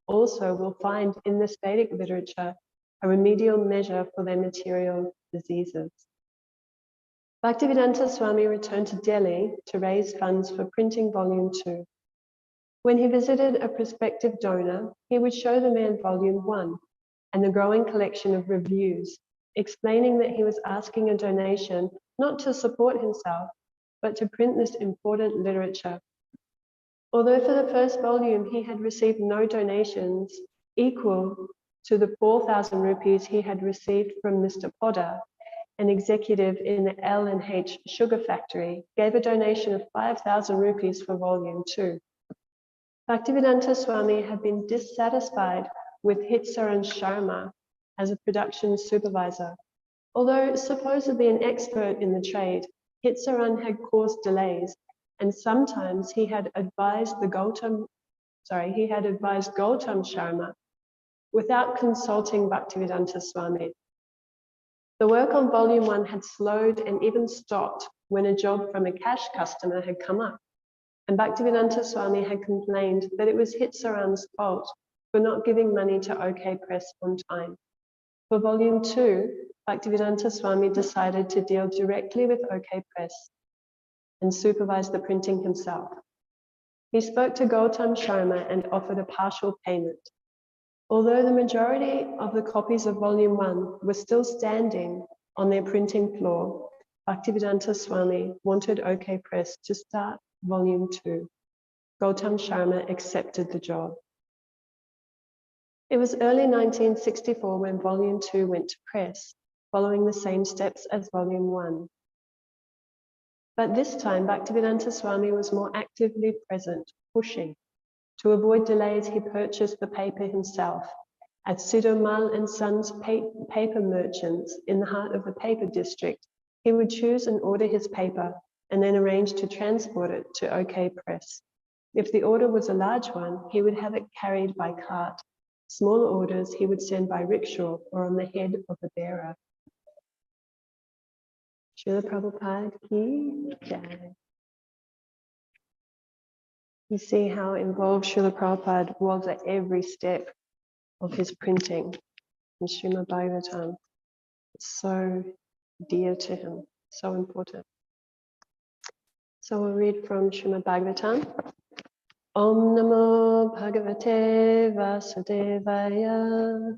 also will find in the Vedic literature a remedial measure for their material diseases. Bhaktivedanta Swami returned to Delhi to raise funds for printing Volume 2. When he visited a prospective donor, he would show the man Volume 1 and the growing collection of reviews, explaining that he was asking a donation not to support himself, but to print this important literature. Although for the first volume he had received no donations equal to the 4,000 rupees he had received from Mr. Poddar, an executive in the L&H sugar factory, gave a donation of 5,000 rupees for Volume 2. Bhaktivedanta Swami had been dissatisfied with Hitsaran Sharma as a production supervisor. Although supposedly an expert in the trade, Hitsaran had caused delays, and sometimes he had advised Gautam Sharma without consulting Bhaktivedanta Swami. The work on Volume 1 had slowed and even stopped when a job from a cash customer had come up, and Bhaktivedanta Swami had complained that it was Hitsaran's fault for not giving money to OK Press on time. For Volume 2, Bhaktivedanta Swami decided to deal directly with OK Press and supervise the printing himself. He spoke to Gautam Sharma and offered a partial payment. Although the majority of the copies of Volume 1 were still standing on their printing floor, Bhaktivedanta Swami wanted OK Press to start Volume 2. Gautam Sharma accepted the job. It was early 1964 when Volume 2 went to press, following the same steps as Volume 1. But this time, Bhaktivedanta Swami was more actively present, pushing. To avoid delays, he purchased the paper himself at Sidomal and Sons paper merchants in the heart of the paper district. He would choose and order his paper and then arrange to transport it to OK Press. If the order was a large one, he would have it carried by cart. Smaller orders he would send by rickshaw or on the head of the bearer. Srila Prabhupada ki jai. You see how involved Srila Prabhupada was at every step of his printing in Srimad Bhagavatam. It's so dear to him, so important. So we'll read from Srimad Bhagavatam. Om Namo Bhagavate Vasudevaya.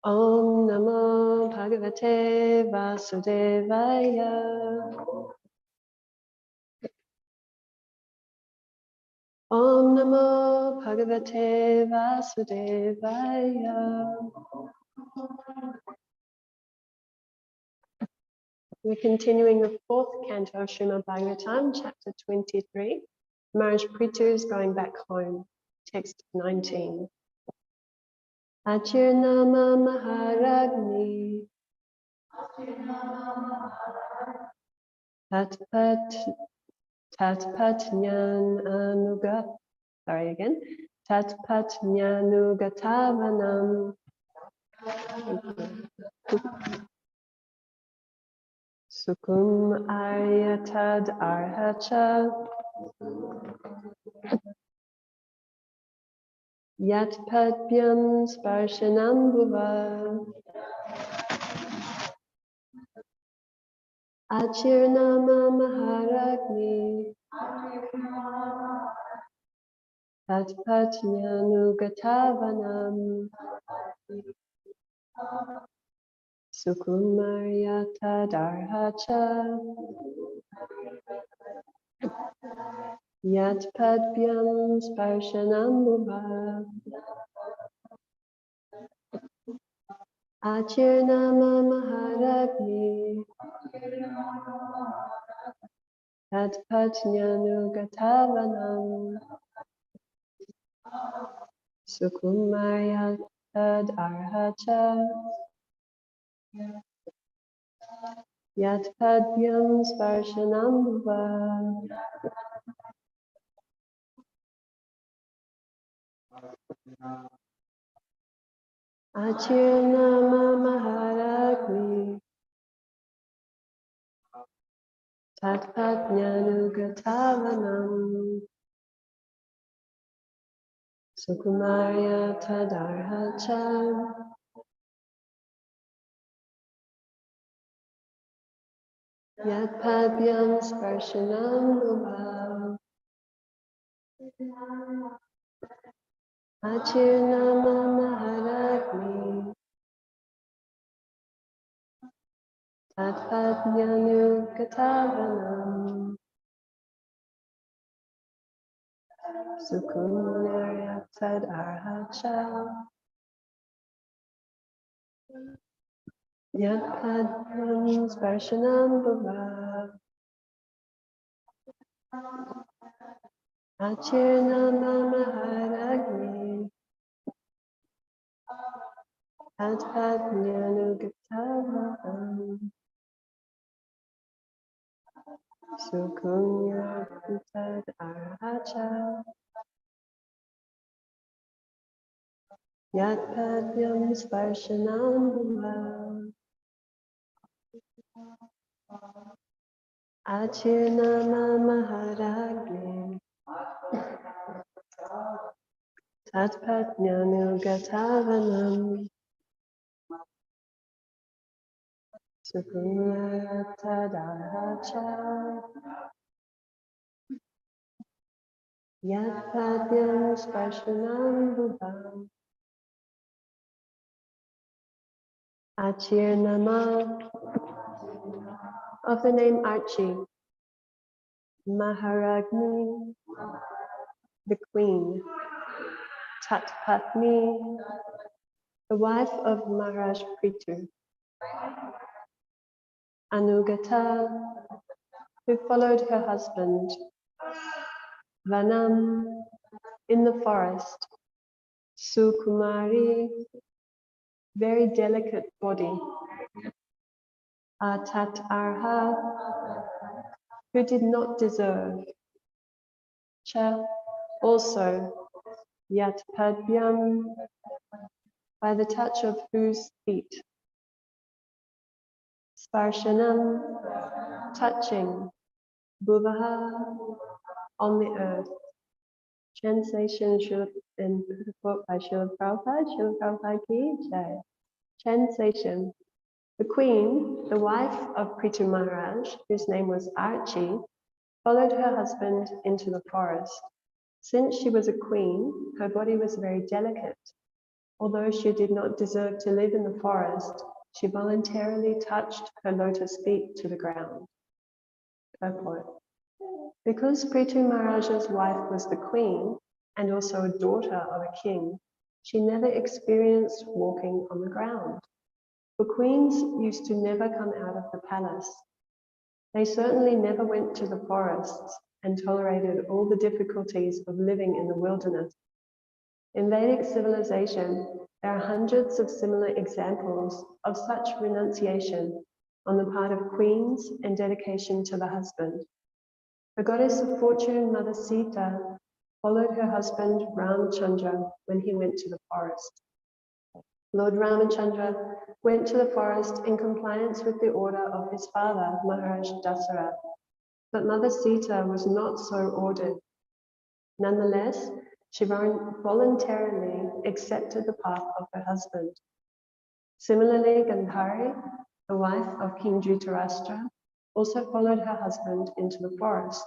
Om Namo Bhagavate Vasudevaya. Om Namo Bhagavate Vasudevaya. We're continuing the fourth canto of Srimad Bhagavatam, chapter 23. Maharaj Prithu is going back home, text 19. Achirnama Maharagni Tatpatnyan Tatpatnyanugatavanam Sukum Aryatad Arhacha Yatpadbyam Sparshanam Bhuva Achirnama Maharagni Tatpatnyanugatavanam Sukumaryata Darhacha Yatpadbyam Sparshanam Bhuva Achirnama Maharagni Tatpatnyanugatavanam Sukumaryata Darhacha Yatpadbyam Sparshanam Bhuva Achirnama Maharagni Tatpatnyanugatavanam Sukumarya tadarhacham Yatpadhyam sparshanam bhuva Achirnama maharagni Tatpatnyanugatavanam Sukumarya tadarhacham Yatpadhyam sparshanam bhuva Achirnama maharagni Tatpatnyanugatavanam Sukunyatad Yatpadyam sparshanam bhuva Achirnama maharagni Tatpatnyanugatavanam Sukunyatad Yatpadyam sparshanam bhuva Achirnama of the name Archie, Maharagni, the queen, Tatpatni, the wife of Maharaj Prithu, Anugata, who followed her husband, Vanam, in the forest, Sukumari, very delicate body, Atat Arha, who did not deserve, Cha, also, Yat Padbyam, by the touch of whose feet, Sparshanam, touching, Bhuvaha, on the earth. Translation in quote by Srila Prabhupada ki jai. Translation. The queen, the wife of Prithu Maharaj, whose name was Archie, followed her husband into the forest. Since she was a queen, her body was very delicate. Although she did not deserve to live in the forest, she voluntarily touched her lotus feet to the ground. Purport. Because Prithu Maharaj's wife was the queen and also a daughter of a king, she never experienced walking on the ground. For queens used to never come out of the palace. They certainly never went to the forests and tolerated all the difficulties of living in the wilderness. In Vedic civilization, there are hundreds of similar examples of such renunciation on the part of queens and dedication to the husband. The goddess of fortune, Mother Sita, followed her husband Ramachandra when he went to the forest. Lord Ramachandra went to the forest in compliance with the order of his father, Maharaj Dasarath, but Mother Sita was not so ordered. Nonetheless, she voluntarily accepted the path of her husband. Similarly, Gandhari, the wife of King Dhritarashtra, also followed her husband into the forest.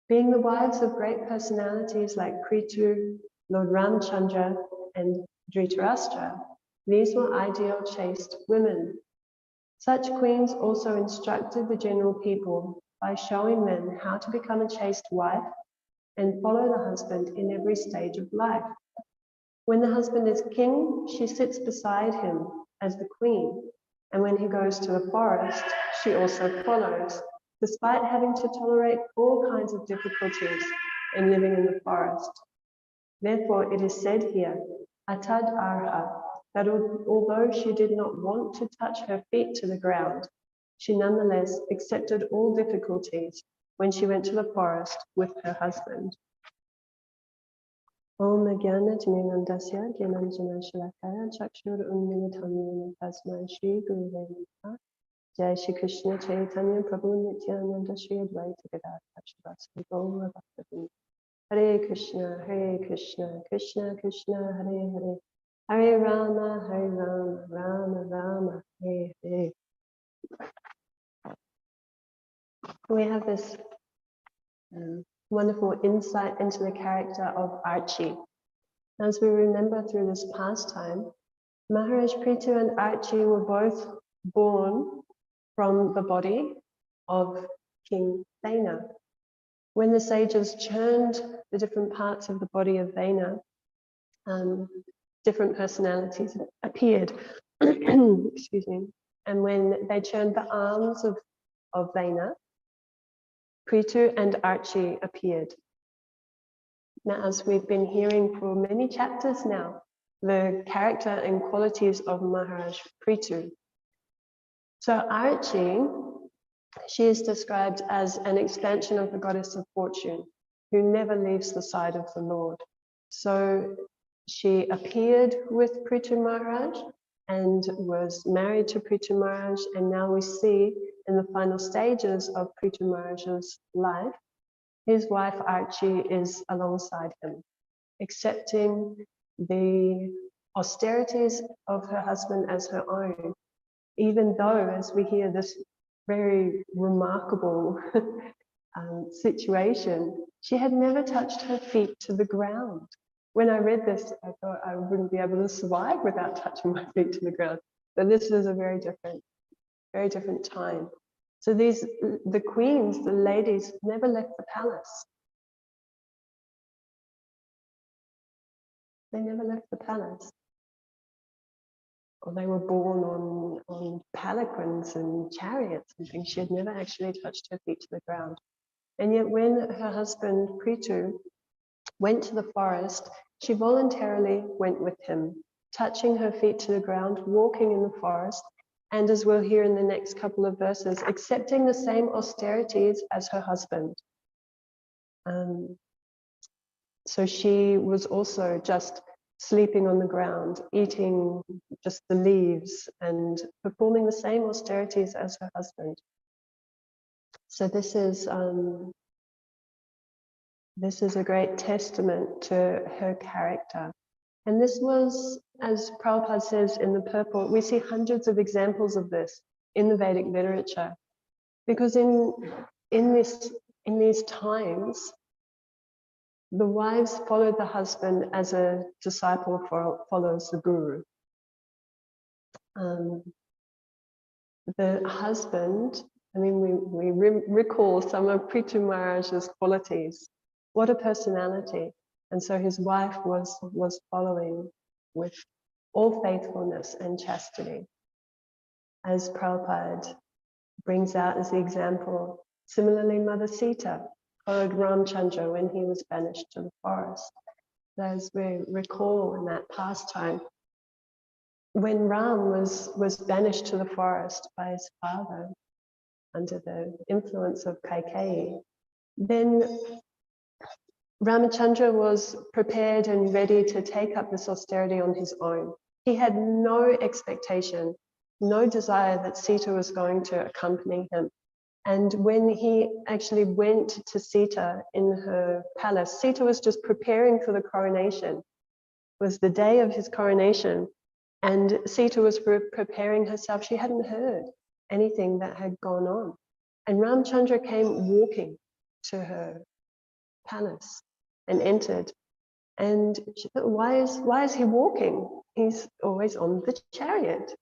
Being the wives of great personalities like Prithu, Lord Ramchandra, and Dhritarashtra, these were ideal chaste women. Such queens also instructed the general people by showing them how to become a chaste wife and follow the husband in every stage of life. When the husband is king, she sits beside him as the queen, and when he goes to the forest, she also follows, despite having to tolerate all kinds of difficulties in living in the forest. Therefore, it is said here, Atad Arha, that although she did not want to touch her feet to the ground, she nonetheless accepted all difficulties when she went to the forest with her husband. Om Jnana Timirandasya Jnananjana Shalakaya Chakshur Unmilitam Tasmai Shri Gurave Namaha Jai Shri Krishna Chaitanya Prabhu Nityananda Shri Advaita Gadadhar Shivasati Gaura Bhaktivinoda. Hare Krishna, Krishna Krishna, Hare Hare. Hare Rama, Rama Rama, Hare Hare. We have this wonderful insight into the character of Archie. As we remember through this pastime, Maharaj Prithu and Archie were both born from the body of King Vena. When the sages churned the different parts of the body of Vena, different personalities appeared. Excuse me. And when they churned the arms of Vena, Prithu and Archie appeared. Now, as we've been hearing for many chapters now, the character and qualities of Maharaj Prithu. So Archie, she is described as an expansion of the goddess of fortune, who never leaves the side of the Lord. So she appeared with Prithu Maharaj and was married to Prithu Maharaj, and now we see in the final stages of Prithu Maharaj's life, his wife Archie is alongside him, accepting the austerities of her husband as her own, even though, as we hear this very remarkable situation, she had never touched her feet to the ground. When I read this, I thought I wouldn't be able to survive without touching my feet to the ground. But this is a very different time. So the queens, the ladies, never left the palace. They never left the palace. Or they were born on palanquins and chariots and things. She had never actually touched her feet to the ground. And yet when her husband, Prithu, went to the forest, she voluntarily went with him, touching her feet to the ground, walking in the forest, and as we'll hear in the next couple of verses, accepting the same austerities as her husband. So she was also just sleeping on the ground, eating just the leaves and performing the same austerities as her husband. So this is a great testament to her character. And this was, as Prabhupada says in the purport, we see hundreds of examples of this in the Vedic literature. Because in these times, the wives followed the husband as a disciple follows the guru. The husband, I mean, we recall some of Prithu Maharaj's qualities. What a personality. And so his wife was following with all faithfulness and chastity. As Prabhupada brings out as the example, similarly, Mother Sita followed Ramchandra when he was banished to the forest. As we recall in that pastime, when Ram was banished to the forest by his father under the influence of Kaikeyi, then Ramachandra was prepared and ready to take up this austerity on his own. He had no expectation, no desire that Sita was going to accompany him. And when he actually went to Sita in her palace, Sita was just preparing for the coronation. It was the day of his coronation, and Sita was preparing herself. She hadn't heard anything that had gone on. And Ramchandra came walking to her palace and entered. And she thought, why is he walking? He's always on the chariot.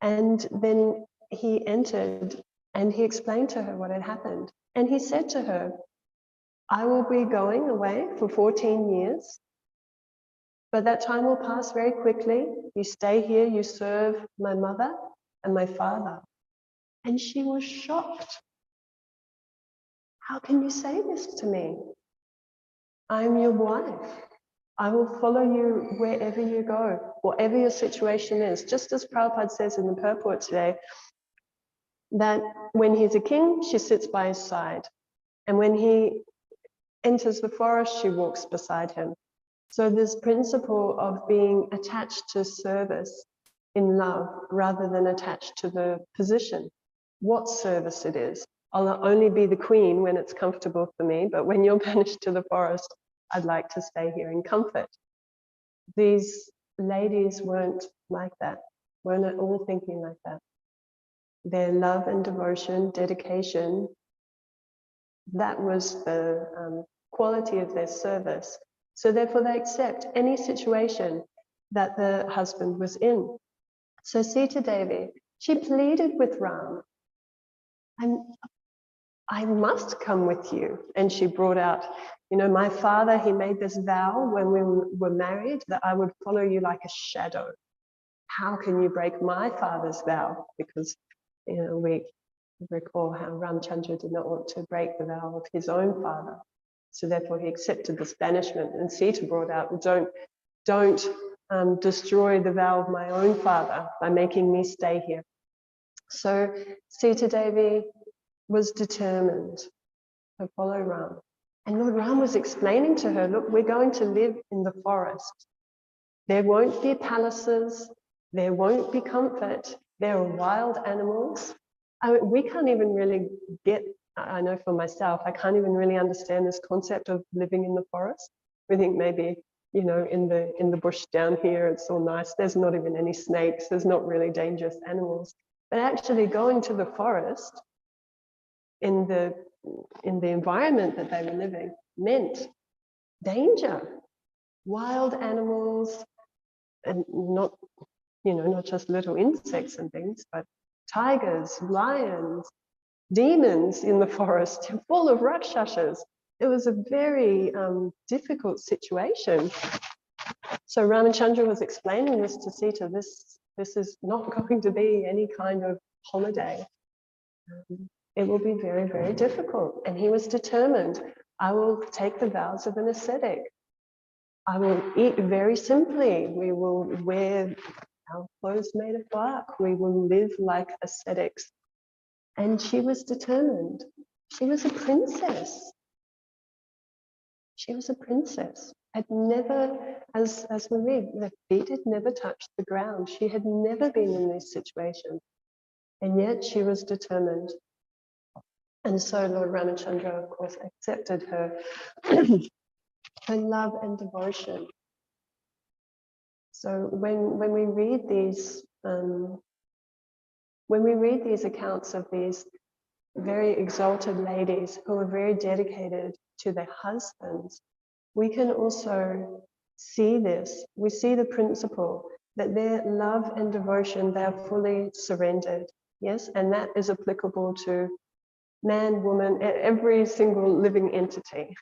And then he entered and he explained to her what had happened. And he said to her, I will be going away for 14 years, but that time will pass very quickly. You stay here, you serve my mother and my father. And she was shocked. How can you say this to me? I'm your wife. I will follow you wherever you go, whatever your situation is. Just as Prabhupada says in the purport today, that when he's a king, she sits by his side. And when he enters the forest, she walks beside him. So this principle of being attached to service in love rather than attached to the position, what service it is. I'll only be the queen when it's comfortable for me, but when you're banished to the forest, I'd like to stay here in comfort. These ladies weren't like that, weren't at all thinking like that. Their love and devotion, dedication, that was the quality of their service. So therefore they accept any situation that the husband was in. So Sita Devi, she pleaded with Ram, I must come with you. And she brought out, you know, my father, he made this vow when we were married that I would follow you like a shadow. How can you break my father's vow? Because, you know, we recall how Ramchandra did not want to break the vow of his own father. So therefore he accepted this banishment. And Sita brought out, don't destroy the vow of my own father by making me stay here. So Sita Devi was determined to follow Ram. And Lord Ram was explaining to her, look, we're going to live in the forest. There won't be palaces. There won't be comfort. There are wild animals. We can't even really get, I know for myself, I can't even really understand this concept of living in the forest. We think maybe, you know, in the bush down here, it's all nice. There's not even any snakes. There's not really dangerous animals. But actually going to the forest in the environment that they were living meant danger, wild animals, and not, you know, not just little insects and things, but tigers, lions, demons in the forest, full of rakshasas. It was a very difficult situation. So Ramachandra was explaining this to Sita. This is not going to be any kind of holiday. It will be very, very difficult. And he was determined, I will take the vows of an ascetic. I will eat very simply. We will wear our clothes made of bark. We will live like ascetics. And she was determined. She was a princess. She was a princess. Had never, as we read, the feet had never touched the ground. She had never been in this situation. And yet she was determined. And so Lord Ramachandra, of course, accepted her, her love and devotion. So when we read these accounts of these very exalted ladies who are very dedicated to their husbands, we can also see this. We see the principle that their love and devotion, they are fully surrendered. Yes, and that is applicable to man, woman, every single living entity.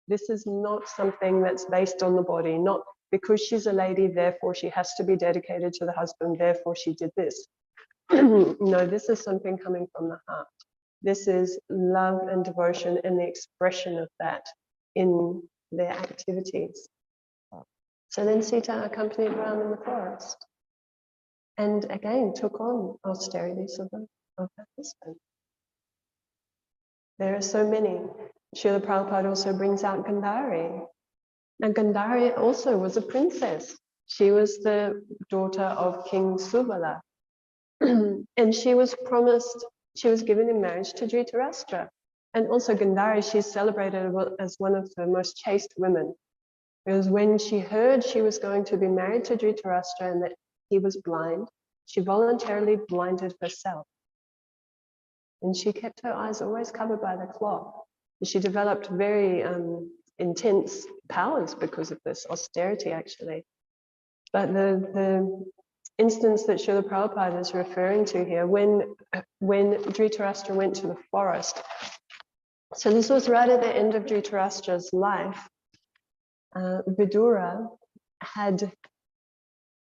This is not something that's based on the body, not because she's a lady, therefore she has to be dedicated to the husband, therefore she did this. No, this is something coming from the heart. This is love and devotion and the expression of that in their activities. So then Sita accompanied Ram in the forest and again took on austerities of her husband. There are so many. Srila Prabhupada also brings out Gandhari. Now Gandhari also was a princess. She was the daughter of King Subala. And she was promised, she was given in marriage to Dhritarashtra. And also Gandhari, she's celebrated as one of the most chaste women. Because when she heard she was going to be married to Dhritarashtra and that he was blind, she voluntarily blinded herself. And she kept her eyes always covered by the cloth. She developed very intense powers because of this austerity, actually. But the instance that Srila Prabhupada is referring to here, when Dhritarashtra went to the forest, so this was right at the end of Dhritarashtra's life, Vidura had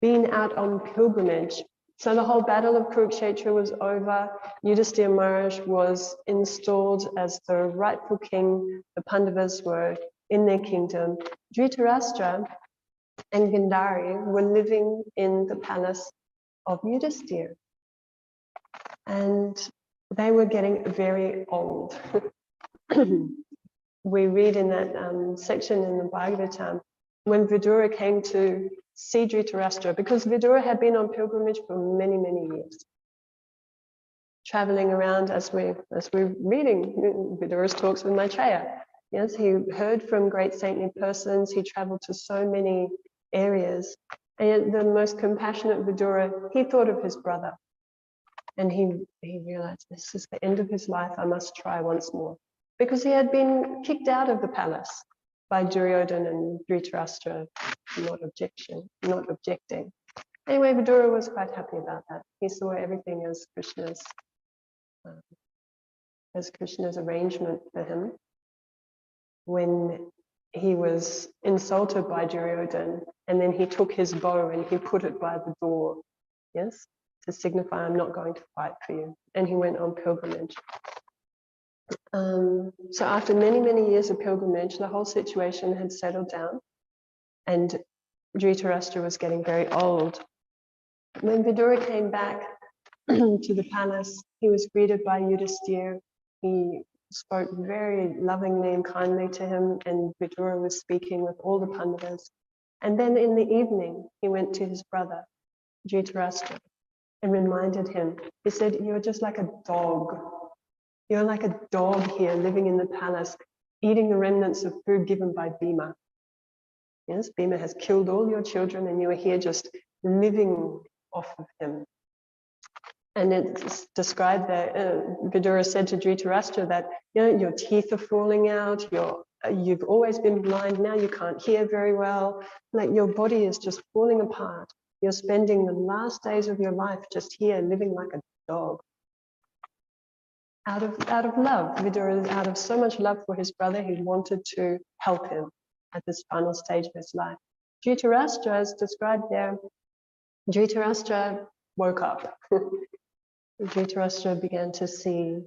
been out on pilgrimage. So the whole battle of Kurukshetra was over. Yudhisthira Maharaj was installed as the rightful king. The Pandavas were in their kingdom. Dhritarashtra and Gandhari were living in the palace of Yudhisthira. And they were getting very old. We read in that section in the Bhagavatam, when Vidura came to see Dhritarashtra, because Vidura had been on pilgrimage for many, many years, traveling around as we're reading Vidura's talks with Maitreya. Yes, he heard from great saintly persons. He traveled to so many areas, and yet the most compassionate Vidura, he thought of his brother, and he realized this is the end of his life. I must try once more, because he had been kicked out of the palace by Duryodhana and Dhritarashtra not objecting. Anyway, Vidura was quite happy about that. He saw everything as Krishna's arrangement for him. When he was insulted by Duryodhana, and then he took his bow and he put it by the door, yes, to signify, I'm not going to fight for you. And he went on pilgrimage. So after many, many years of pilgrimage, the whole situation had settled down, and Dhritarashtra was getting very old. When Vidura came back to the palace, he was greeted by Yudhisthira. He spoke very lovingly and kindly to him, and Vidura was speaking with all the Pandavas. And then in the evening, he went to his brother, Dhritarashtra, and reminded him. He said, you're just like a dog. You're like a dog here living in the palace, eating the remnants of food given by Bhima. Yes, Bhima has killed all your children, and you are here just living off of him. And it's described that Vidura said to Dhritarashtra that, you know, your teeth are falling out, you've always been blind, now you can't hear very well, like your body is just falling apart. You're spending the last days of your life just here living like a dog. Out of love, Vidura, out of so much love for his brother, he wanted to help him at this final stage of his life. Dhritarashtra, as described there, Dhritarashtra woke up. Dhritarashtra began to see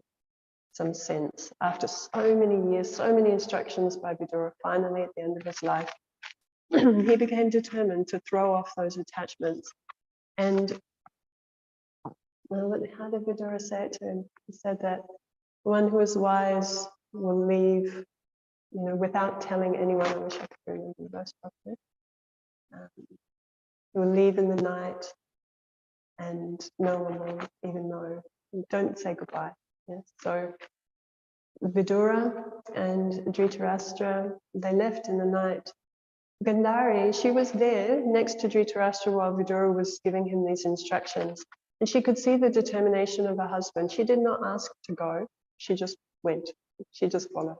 some sense. After so many years, so many instructions by Vidura, finally at the end of his life, he became determined to throw off those attachments. And well, how did Vidura say it to him? He said that one who is wise will leave, you know, without telling anyone. I wish I could remember the verse properly. He will leave in the night, and no one will even know. Don't say goodbye. Yes? So Vidura and Dhritarashtra, they left in the night. Gandhari, she was there next to Dhritarashtra while Vidura was giving him these instructions. And she could see the determination of her husband. She did not ask to go. She just went. She just followed.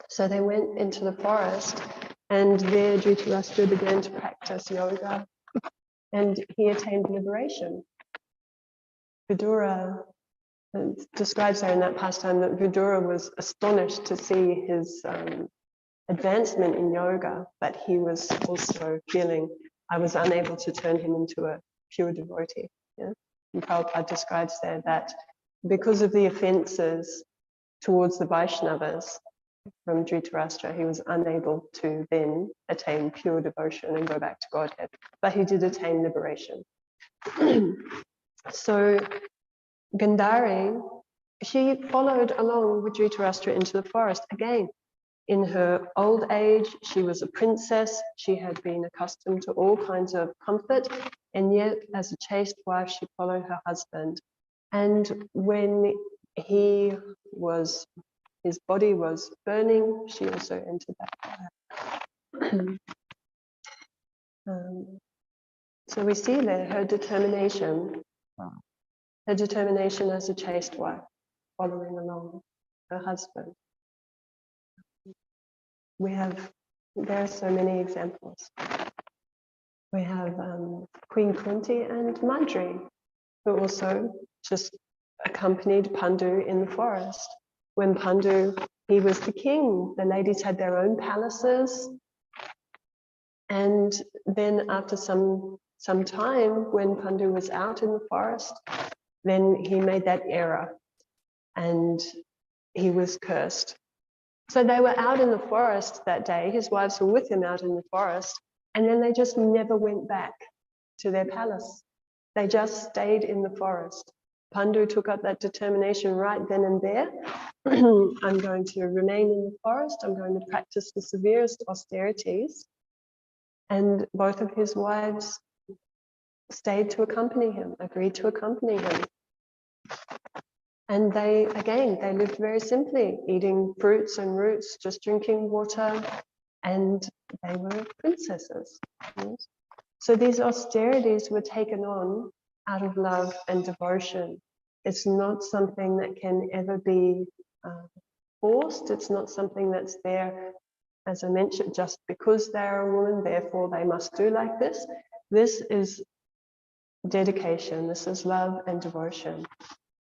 So they went into the forest, and there Dhritarashtra began to practice yoga, and he attained liberation. Vidura describes there in that pastime that Vidura was astonished to see his advancement in yoga, but he was also feeling I was unable to turn him into a pure devotee. Yeah? And Prabhupada describes there that because of the offences towards the Vaishnavas from Dhritarashtra, he was unable to then attain pure devotion and go back to Godhead, but he did attain liberation. So Gandhari, she followed along with Dhritarashtra into the forest. Again, in her old age, she was a princess. She had been accustomed to all kinds of comfort, and yet as a chaste wife, she followed her husband. And when his body was burning, she also entered that fire. So we see there her determination as a chaste wife, following along her husband. There are so many examples. We have Queen Kunti and Madri, who also just accompanied Pandu in the forest. When Pandu, he was the king, the ladies had their own palaces. And then after some time, when Pandu was out in the forest, then he made that error and he was cursed. So they were out in the forest that day, his wives were with him out in the forest, and then they just never went back to their palace. They just stayed in the forest. Pandu took up that determination right then and there. I'm going to remain in the forest, I'm going to practice the severest austerities, And both of his wives stayed to accompany him, agreed to accompany him. And they lived very simply, eating fruits and roots, just drinking water, and they were princesses. Yes? So these austerities were taken on out of love and devotion. It's not something that can ever be forced. It's not something that's there, as I mentioned, just because they're a woman, therefore they must do like this. This is dedication. This is love and devotion.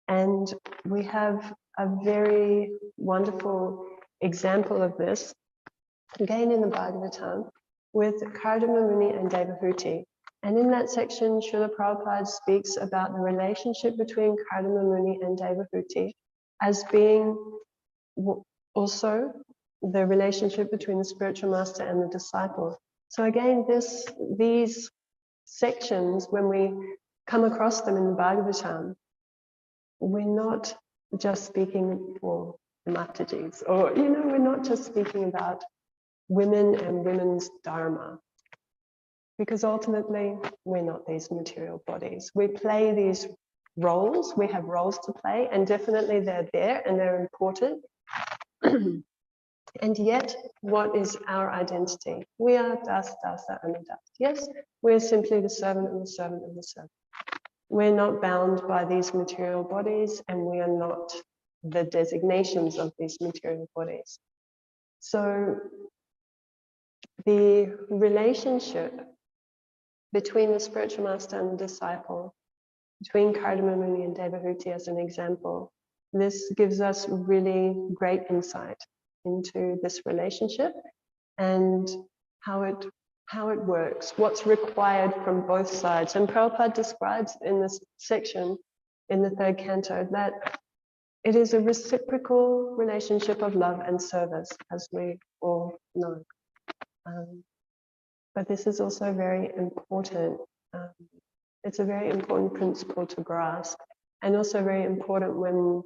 And we have a very wonderful example of this, again in the Bhagavatam, with Kardama Muni and Devahuti. And in that section, Srila Prabhupada speaks about the relationship between Kardama Muni and Devahuti as being also the relationship between the spiritual master and the disciple. So again, these sections, when we come across them in the Bhagavatam, we're not just speaking for the Matajis, or, we're not just speaking about women and women's dharma, because ultimately we're not these material bodies. We play these roles, we have roles to play, and definitely they're there and they're important. And yet, what is our identity? We are Das, Dasa, and Das. Yes, we're simply the servant of the servant of the servant. We're not bound by these material bodies, and we are not the designations of these material bodies. So the relationship between the spiritual master and the disciple, between Kardama Muni and Devahuti as an example, this gives us really great insight into this relationship and how it works, what's required from both sides. And Prabhupada describes in this section, in the third canto, that it is a reciprocal relationship of love and service, as we all know. But this is also very important. It's a very important principle to grasp, and also very important when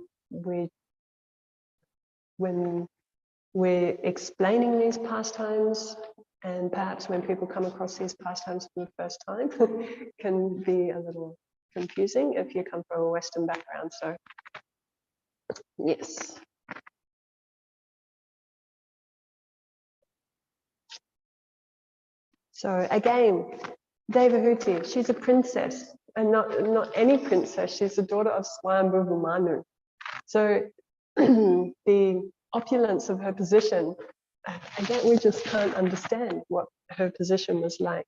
we're explaining these pastimes, and perhaps when people come across these pastimes for the first time, can be a little confusing if you come from a Western background. So, yes. So again, Devahuti, she's a princess, and not any princess. She's the daughter of Swayambhuva Manu. So the opulence of her position, again, we just can't understand what her position was like.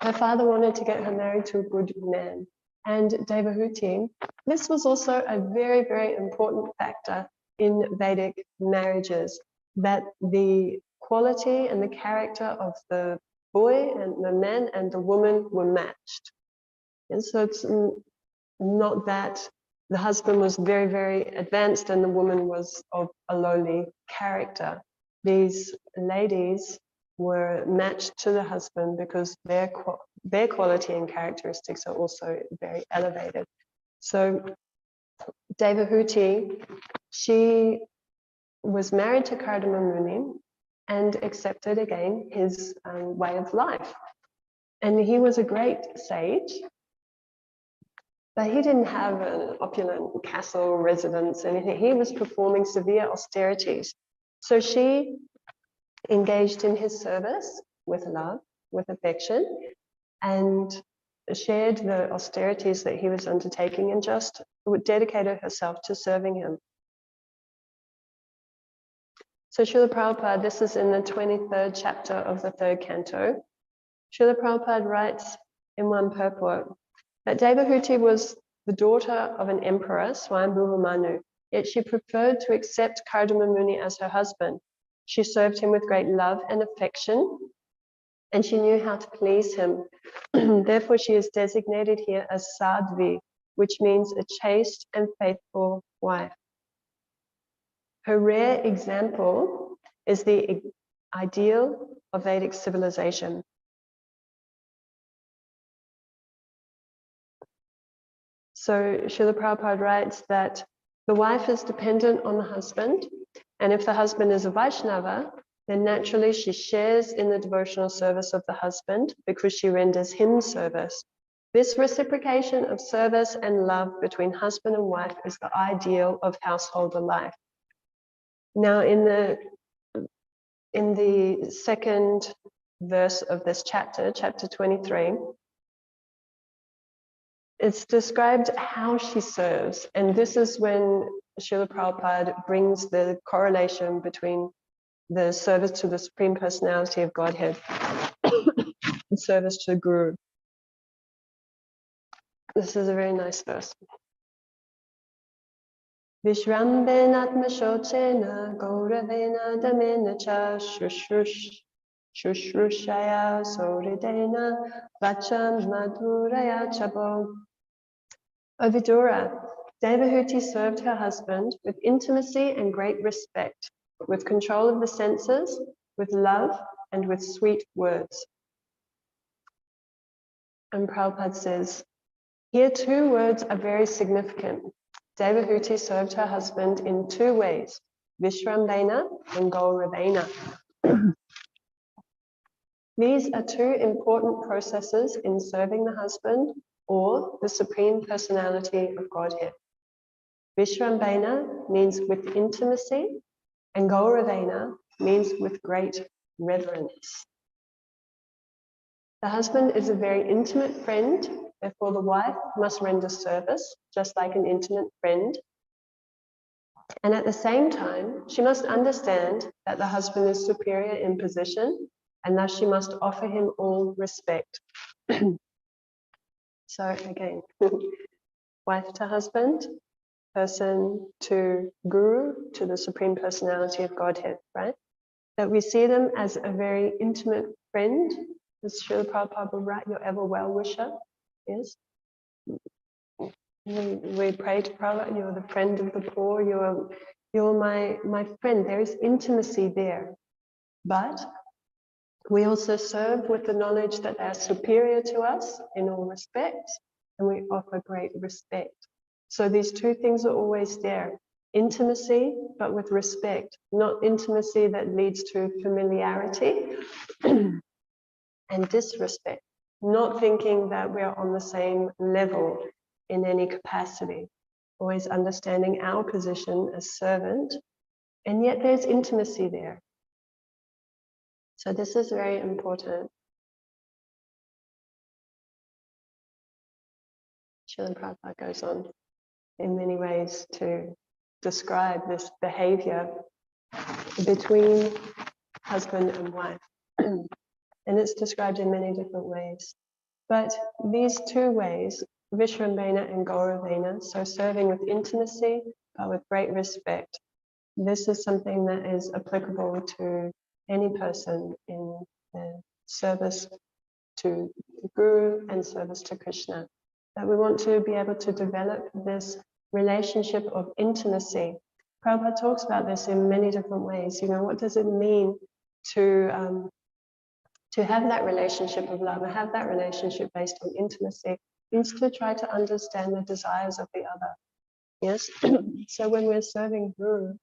Her father wanted to get her married to a good man. And Devahuti, this was also a very, very important factor in Vedic marriages, that the quality and the character of the boy and the man and the woman were matched. And so it's not that the husband was very, very advanced and the woman was of a lowly character. These ladies were matched to the husband because their quality and characteristics are also very elevated. So Devahuti, she was married to Kardama Muni and accepted again his way of life. And he was a great sage, but he didn't have an opulent castle, residence, anything. He was performing severe austerities. So she engaged in his service with love, with affection, and shared the austerities that he was undertaking and just dedicated herself to serving him. So Srila Prabhupada, this is in the 23rd chapter of the third canto. Srila Prabhupada writes in one purport that Devahuti was the daughter of an emperor, Swayambhuva Manu, yet she preferred to accept Kardama Muni as her husband. She served him with great love and affection, and she knew how to please him. Therefore, she is designated here as Sadhvi, which means a chaste and faithful wife. Her rare example is the ideal of Vedic civilization. So Srila Prabhupada writes that the wife is dependent on the husband, and if the husband is a Vaishnava, then naturally she shares in the devotional service of the husband because she renders him service. This reciprocation of service and love between husband and wife is the ideal of householder life. Now, in the second verse of this chapter, chapter 23, it's described how she serves. And this is when Srila Prabhupada brings the correlation between the service to the Supreme Personality of Godhead and service to the Guru. This is a very nice verse. Vishrambenatma shochena gauravena damena cha shushrushraya soridena vacham madhuraya chabo. O Vidura, Devahuti served her husband with intimacy and great respect, with control of the senses, with love, and with sweet words. And Prabhupada says, here two words are very significant. Devahuti served her husband in two ways, Vishrambena and Gauravena. These are two important processes in serving the husband or the Supreme Personality of Godhead. Vishrambena means with intimacy, and Gauravena means with great reverence. The husband is a very intimate friend, therefore the wife must render service, just like an intimate friend. And at the same time, she must understand that the husband is superior in position, and thus she must offer him all respect. So again, wife to husband, person to Guru, to the Supreme Personality of Godhead, right? That we see them as a very intimate friend, as Srila Prabhupada will write, your ever well-wisher, yes? We pray to Prabhupada, you're the friend of the poor, you're my friend. There is intimacy there. But we also serve with the knowledge that they are superior to us in all respects, and we offer great respect. So these two things are always there. Intimacy, but with respect, not intimacy that leads to familiarity and disrespect, not thinking that we are on the same level in any capacity, always understanding our position as servant, and yet there's intimacy there. So this is very important. Srila Prabhupada goes on in many ways to describe this behavior between husband and wife. And it's described in many different ways. But these two ways, Vishrambena and Gauravena, so serving with intimacy, but with great respect, this is something that is applicable to any person in service to the Guru and service to Krishna. That we want to be able to develop this relationship of intimacy. Prabhupada talks about this in many different ways. You know, what does it mean to have that relationship of love, and have that relationship based on intimacy? It means to try to understand the desires of the other. Yes? So when we're serving Guru,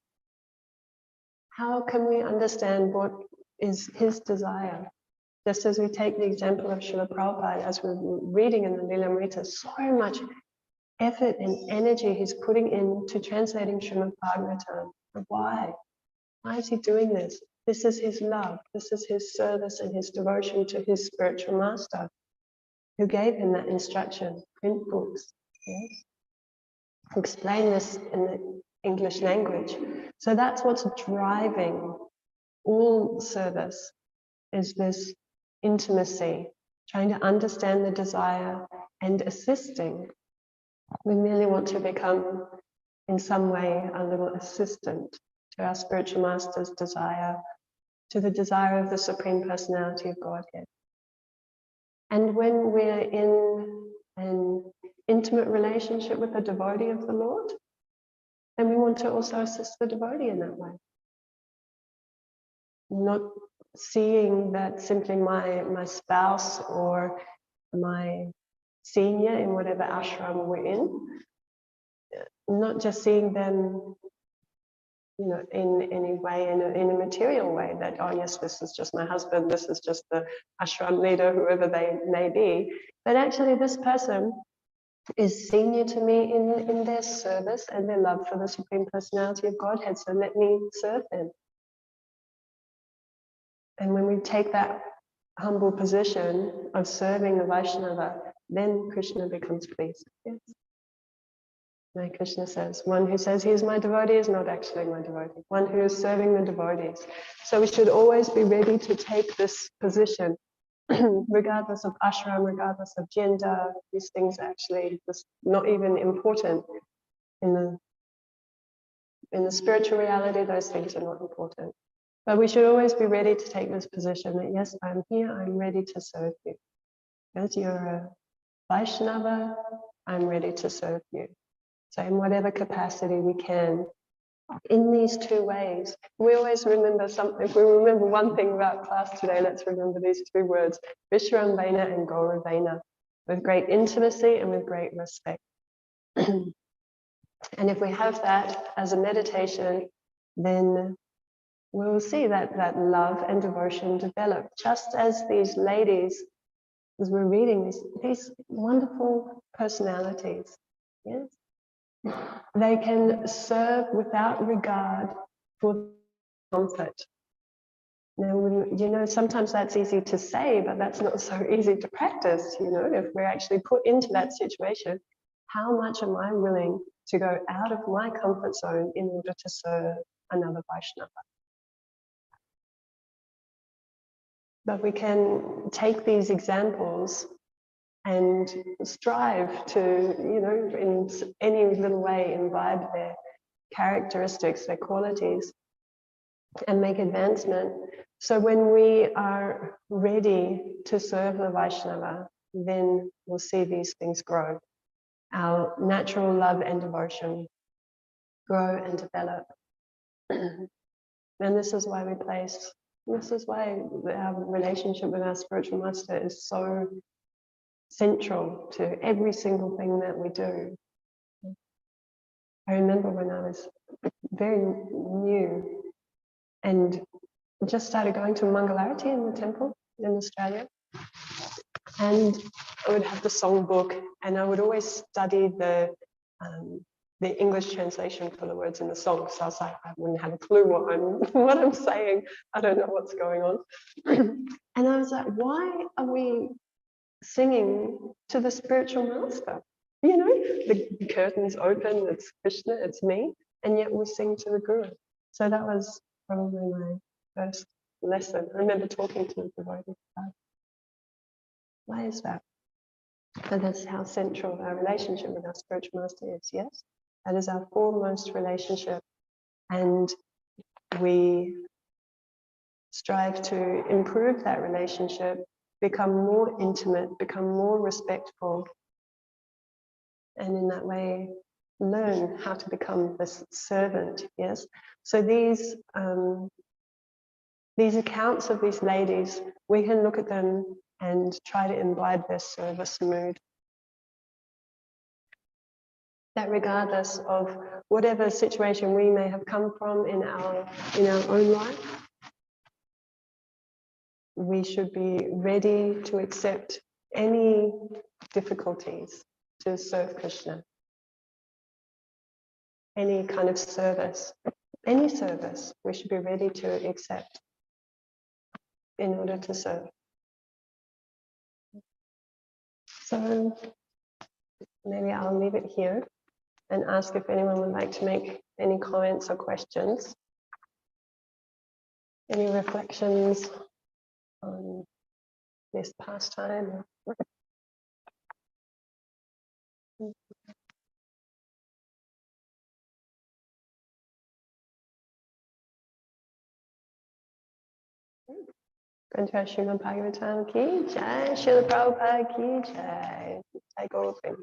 how can we understand what is his desire? Just as we take the example of Srila Prabhupada, as we're reading in the Lilamrita, so much effort and energy he's putting into translating Srimad Bhagavatam. Why? Why is he doing this? This is his love. This is his service and his devotion to his spiritual master, who gave him that instruction. Print books, yes? Explain this in the English language. So that's what's driving all service, is this intimacy, trying to understand the desire and assisting. We merely want to become, in some way, a little assistant to our spiritual master's desire, to the desire of the Supreme Personality of Godhead. And when we're in an intimate relationship with a devotee of the Lord, then we want to also assist the devotee in that way. Not seeing that simply my spouse or my senior in whatever ashram we're in, not just seeing them in any way, in a material way, that, oh yes, this is just my husband, this is just the ashram leader, whoever they may be. But actually this person is senior to me in their service and their love for the Supreme Personality of Godhead, so let me serve them. And when we take that humble position of serving the Vaishnava, then Krishna becomes pleased. Yes. Like Krishna says, one who says he is my devotee is not actually my devotee. One who is serving the devotees. So we should always be ready to take this position, regardless of ashram, regardless of gender. These things are actually just not even important in the spiritual reality. Those things are not important. But we should always be ready to take this position that, yes, I'm here, I'm ready to serve you. As you're a Vaishnava, I'm ready to serve you. So in whatever capacity we can, in these two ways. We always remember something. If we remember one thing about class today, let's remember these two words, Vishramvena and Gauravena, with great intimacy and with great respect. And if we have that as a meditation, then we'll see that love and devotion develop, just as these ladies, as we're reading these wonderful personalities, yes, they can serve without regard for comfort. Now, sometimes that's easy to say, but that's not so easy to practice. If we're actually put into that situation, how much am I willing to go out of my comfort zone in order to serve another Vaishnava? But we can take these examples and strive to, in any little way, imbibe their characteristics, their qualities, and make advancement. So when we are ready to serve the Vaishnava, then we'll see these things grow. Our natural love and devotion grow and develop. And this is why our relationship with our spiritual master is so central to every single thing that we do. I remember when I was very new and just started going to Mangalarati in the temple in Australia, and I would have the songbook, and I would always study the English translation for the words in the song. So I was like, I wouldn't have a clue what I'm saying. I don't know what's going on. And I was like, why are we singing to the spiritual master? The curtain's open, it's Krishna, it's me, and yet we sing to the Guru. So that was probably my first lesson. I remember talking to the devotee about why is that? And that's how central our relationship with our spiritual master is, yes? That is our foremost relationship. And we strive to improve that relationship, become more intimate, become more respectful, and in that way learn how to become this servant, yes? So these accounts of these ladies, we can look at them and try to imbibe their service mood. That regardless of whatever situation we may have come from in our own life, we should be ready to accept any difficulties to serve Krishna. Any kind of service, any service, we should be ready to accept in order to serve. So maybe I'll leave it here and ask if anyone would like to make any comments or questions. Any reflections on this pastime? Grantar Srimad Bhagavatam ki jai, Srila Prabhupada ki jai. Take all things.